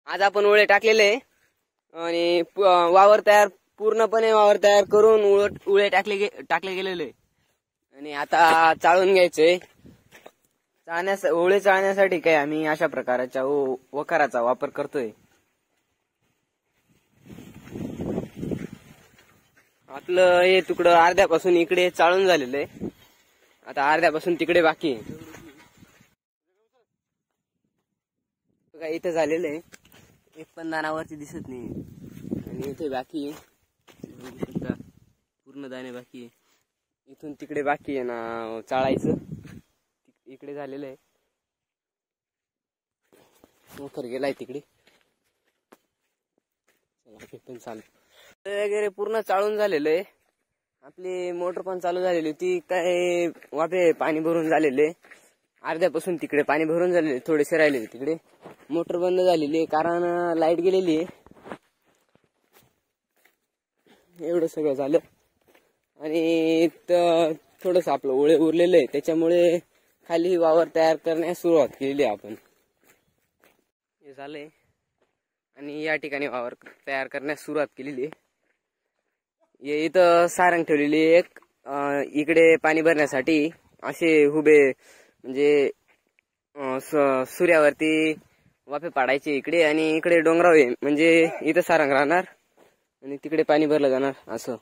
आज आपण ओळे टाकलेले आणि पूर्णपणे वावर तयार करून उळे टाकले गेलेले आणि आता चाळून घ्यायचे. ओळे चाळण्यासाठी काय आम्ही अशा प्रकारच्या वखाराचा वापर करतोय. आपलं हे तुकडं अर्ध्यापासून इकडे चाळून झालेलं आहे. आता अर्ध्यापासून तिकडे बाकी आहे. काय इथं झालेलं आहे, एक पण दानावरती दिसत नाही आणि इथे बाकी आहे. पूर्ण दाणे बाकी आहे. इथून तिकडे बाकी आहे ना चाळायचं. इकडे झालेलं आहे, वखर गेलाय तिकडे. पण चालू वगैरे पूर्ण चाळून झालेलं आहे. आपली मोटर पण चालू झालेली होती. काय वाफे पाणी भरून झालेले, अर्ध्यापासून तिकडे पाणी भरून झालेले, थोडेसे राहिले तिकडे. मोटर बंद झालेली आहे कारण लाईट गेलेली आहे. एवढं सगळं झालं आणि थोडस आपलं ओळे उरलेलं आहे, त्याच्यामुळे खाली वावर तयार करण्यास सुरुवात केलेली आहे आपण. हे झालंय आणि या ठिकाणी वावर तयार करण्यास सुरुवात केलेली आहे. इथं सारंग ठेवलेली एक, इकडे पाणी भरण्यासाठी असे उभे म्हणजे सूर्यावरती वाफे पाडायचे इकडे, आणि इकडे डोंगराव आहे म्हणजे इथं सारंग राहणार आणि तिकडे पाणी भरलं जाणार. असं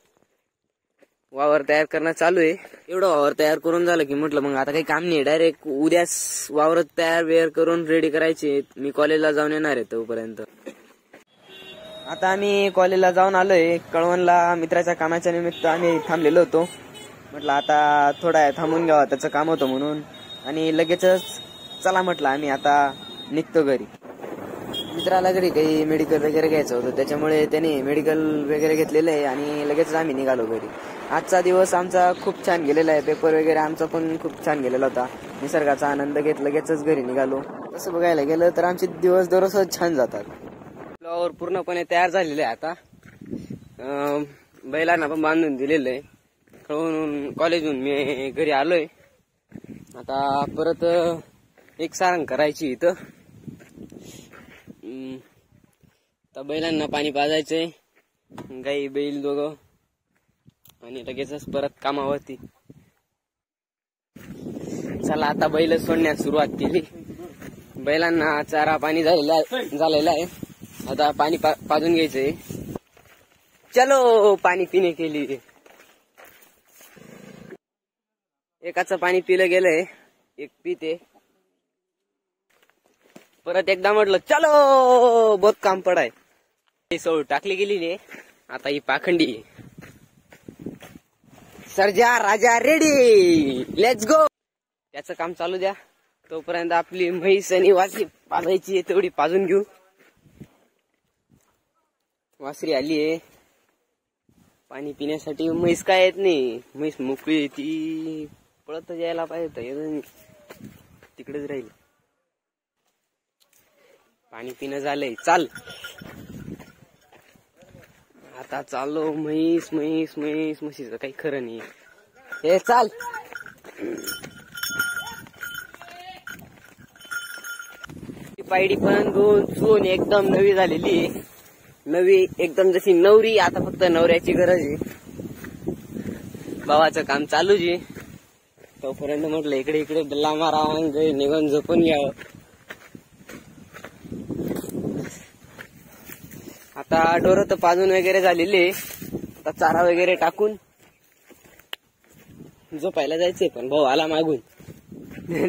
वावर तयार करणं चालू आहे. एवढं वावर तयार करून झालं की म्हटलं मग आता काही काम नाही, डायरेक्ट उद्याच वावर तयार करून रेडी करायचे. मी कॉलेजला जाऊन येणार आहे तोपर्यंत. आता आम्ही कॉलेजला जाऊन आलोय. कळवणला मित्राच्या कामाच्या निमित्त आम्ही थांबलेलो होतो. म्हटलं आता थोडा थांबून घ्यावा, त्याचं काम होतं म्हणून, आणि लगेचच चला म्हटलं आम्ही आता निघतो घरी. मित्राला घरी काही मेडिकल वगैरे घ्यायचं होतं, त्याच्यामुळे त्याने मेडिकल वगैरे घेतलेलं आहे आणि लगेच आम्ही निघालो घरी. आजचा दिवस आमचा खूप छान गेलेला आहे. पेपर वगैरे आमचा पण खूप छान गेलेला होता. निसर्गाचा आनंद घेत लगेचच घरी निघालो. तसं बघायला गेलं तर आमचे दिवस दररोज छान जातात. फ्लॉवर पूर्णपणे तयार झालेले आहे. आता बैलांना पण बांधून दिलेलं आहे. कळवून कॉलेजहून मी घरी आलोय. आता परत एक सारंग करायची इथं. तर बैलांना पाणी पाजायचंय, गाई बैल दोघं, आणि लगेचच परत कामावरती. चला आता बैल सोडण्यास सुरुवात केली. बैलांना चारा पाणी झालेला आहे. आता पाणी पाजून घ्यायचंय. चलो पाणी पिणे के लिए. एकाचं पाणी पिलं गेलंय, एक पिते. परत एकदा म्हटलं चलो, बहुत काम पडाय. सोड टाकली गेलेली आहे. आता ही पाखंडी सर्जा राजा रेडी, लेट्स गो. त्याचं काम चालू द्या. तोपर्यंत आपली म्हैस आणि वासरी पाजायची आहे, तेवढी पाजून घेऊ. वासरी आली आहे पाणी पिण्यासाठी. म्हैस काय येत नाही, म्हैस मोकळी, ती पळत यायला पाहिजे, तिकडेच राहील. पाणी पिणं झालंय, चाल. आता चाललो. म्हशीचं काही खरं नाही. हे चाल. पायडी पण दोन एकदम नवी झालेली आहे. नवी एकदम जशी नवरी. आता फक्त नवऱ्याची गरज आहे. भावाचं काम चालूच आहे. तोपर्यंत म्हटलं इकडे डल्ला मारावा, निघून झोपून घ्यावं. आता ढोरं तर पाजून वगैरे झालेले. आता चारा वगैरे टाकून झोपायला जायचंय. पण भाऊ आला मागून,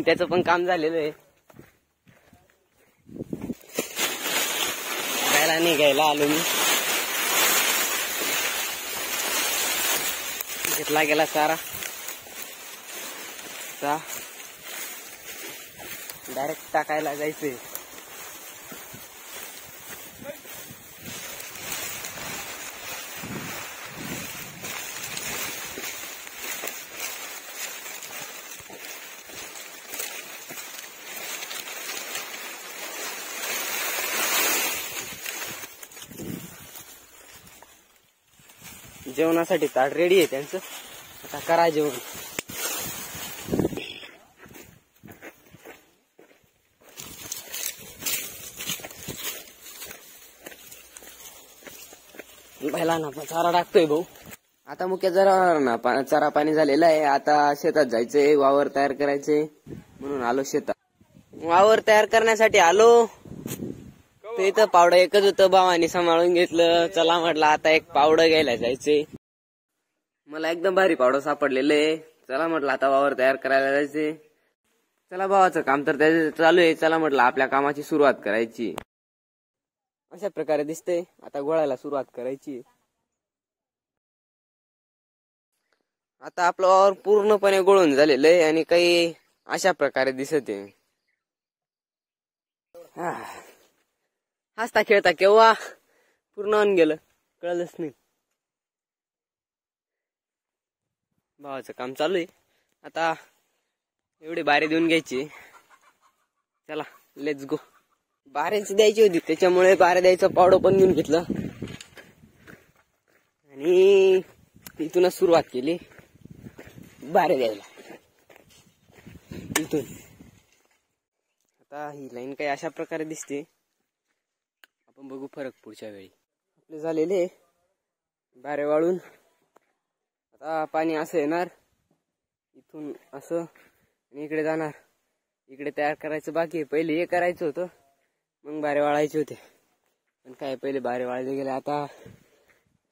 त्याचं पण काम झालेलं आहे. घ्यायला नाही घ्यायला आलो मी. घेतला गेला चारा. डायरेक्ट टाकायला जायचंय. जेवणासाठी ताट रेडी आहे त्यांचं. आता करा जेवण. पहिला ना चारा टाकतोय भाऊ. आता मुख्य जरा ना चारा पाणी झालेला आहे. आता शेतात जायचंय, वावर तयार करायचे म्हणून आलो शेतात. वावर तयार करण्यासाठी आलो तर इथं पावडं एकच होतं, भावानी सांभाळून घेतलं. चला म्हटलं आता एक पावडं घ्यायला जायचंय. मला एकदम भारी पावडं सापडलेलं आहे. चला म्हटलं आता वावर तयार करायला जायचंय. चला भावाचं काम तर त्याचं चालू आहे. चला म्हटलं आपल्या कामाची सुरुवात करायची. अशा प्रकारे दिसतंय. आता गोळायला सुरुवात करायची. आता आपलं वावर पूर्णपणे गोळून झालेलं आहे आणि काही अशा प्रकारे दिसत आहे. हसता खेळता केव्हा पूर्ण होऊन गेलं कळलंच नाही. भावाचं काम चालू आहे. आता एवढी बारी देऊन घ्यायची. चला लेट्स गो. बाऱ्यांची द्यायची होती त्याच्यामुळे बाऱ्या द्यायचं पावडं पण घेऊन घेतलं आणि इथूनच सुरुवात केली बाऱ्या द्यायला. इथून आता ही लाईन काही अशा प्रकारे दिसते. आपण बघू फरक पुढच्या वेळी. आपले झालेले बारे वाळून आता पाणी असं येणार इथून असं आणि इकडे जाणार. इकडे तयार करायचं बाकी आहे. पहिले हे करायचं होतं मग बारे वाळायचे होते, पण काय पहिले बारे वाळले गेले. आता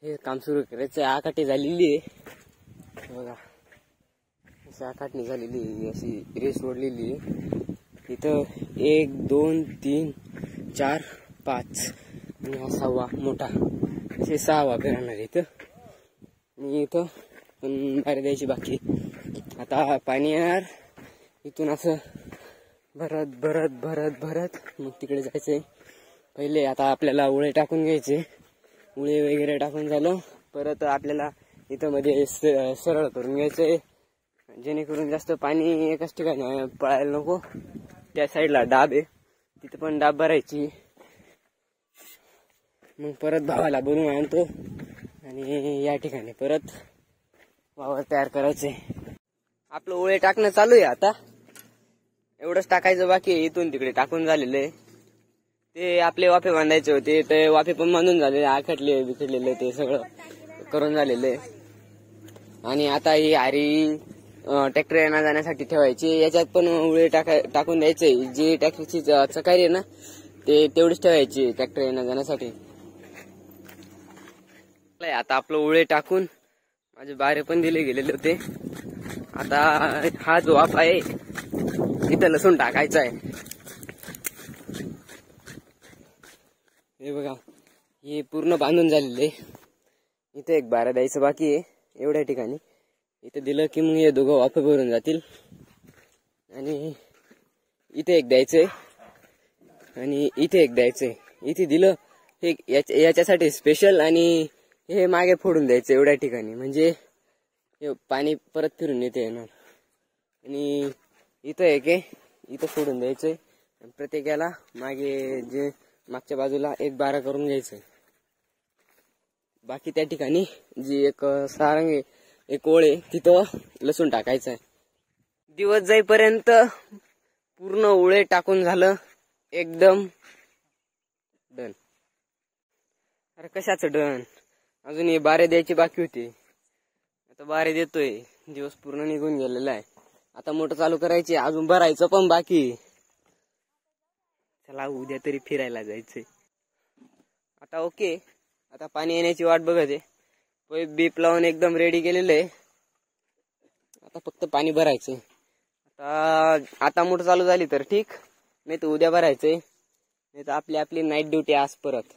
हे काम सुरू करायचं. आकाठी झालेली आहे बघा, अशी आकाटणी झालेली आहे, अशी रेस ओढलेली आहे. इथं 1 2 3 4 5 आणि हा 6वा मोठा, असे 6वा राहणार इथं. आणि इथं पण बारे द्यायची बाकी. आता पाणी येणार इथून असं भरत भरत भरत भरत मग तिकडे जायचंय. पहिले आता आपल्याला उळे टाकून घ्यायचे. उळे वगैरे टाकून झालं परत आपल्याला इथं मध्ये सरळ करून घ्यायचंय, जेणेकरून जास्त पाणी एकाच ठिकाणी पळायला नको. त्या साईडला डाब आहे, तिथं पण डाब भरायची. मग परत भावाला बनवून आणतो आणि या ठिकाणी परत वावर तयार करायचंय. आपलं उळे टाकणं चालू आहे. आता एवढंच टाकायचं बाकी आहे. इथून तिकडे टाकून झालेलं आहे. ते आपले वाफे बांधायचे होते, ते वाफे पण बांधून झालेले, आखटले बिखडलेले ते सगळं करून झालेलं आहे. आणि आता ही आरी ट्रॅक्टर येण्या जाण्यासाठी ठेवायची. याच्यात पण उळे टाकून द्यायचे. जी ट्रॅक्टरची चकारी आहे ना ते तेवढीच ठेवायची ट्रॅक्टर येण्या जाण्यासाठी. आता आपलं उळे टाकून माझे बारे पण दिले गेलेले होते. आता हा जो वाफ आहे इथं लसूण टाकायचा आहे. हे बघा हे पूर्ण बांधून झालेले. इथे एक बारा द्यायचं बाकी आहे एवढ्या ठिकाणी. इथे दिलं की मग हे दोघं वाफ भरून जातील. आणि इथे एक द्यायचंय आणि इथे एक द्यायचंय. इथे दिलं हे याच्यासाठी स्पेशल आणि हे मागे फोडून द्यायचं एवढ्या ठिकाणी, म्हणजे हे पाणी परत फिरून येते येणार. आणि इथं एक आहे, इथं फोडून द्यायचंय. प्रत्येकाला मागे जे मागच्या बाजूला एक बारा करून घ्यायचंय. बाकी त्या ठिकाणी जी एक सारंग एक ओळ आहे तिथं लसूण टाकायचंय. दिवस जाईपर्यंत पूर्ण ओळे टाकून झालं एकदम डन. अरे कशाचं डन, अजून हे बारे द्यायची बाकी होती. आता बारे देतोय, दिवस पूर्ण निघून गेलेला आहे. आता मोटर चालू करायची, अजून भरायचं पण बाकी. चला उद्या तरी फिरायला जायचंय. आता ओके, आता पाणी येण्याची वाट बघत आहे. पाईप बीप लावून एकदम रेडी केलेलं आहे. आता फक्त पाणी भरायचंय. आता मोटर चालू झाली तर ठीक, नाही तर उद्या भरायचंय, नाही तर आपली नाईट ड्युटी आज परत.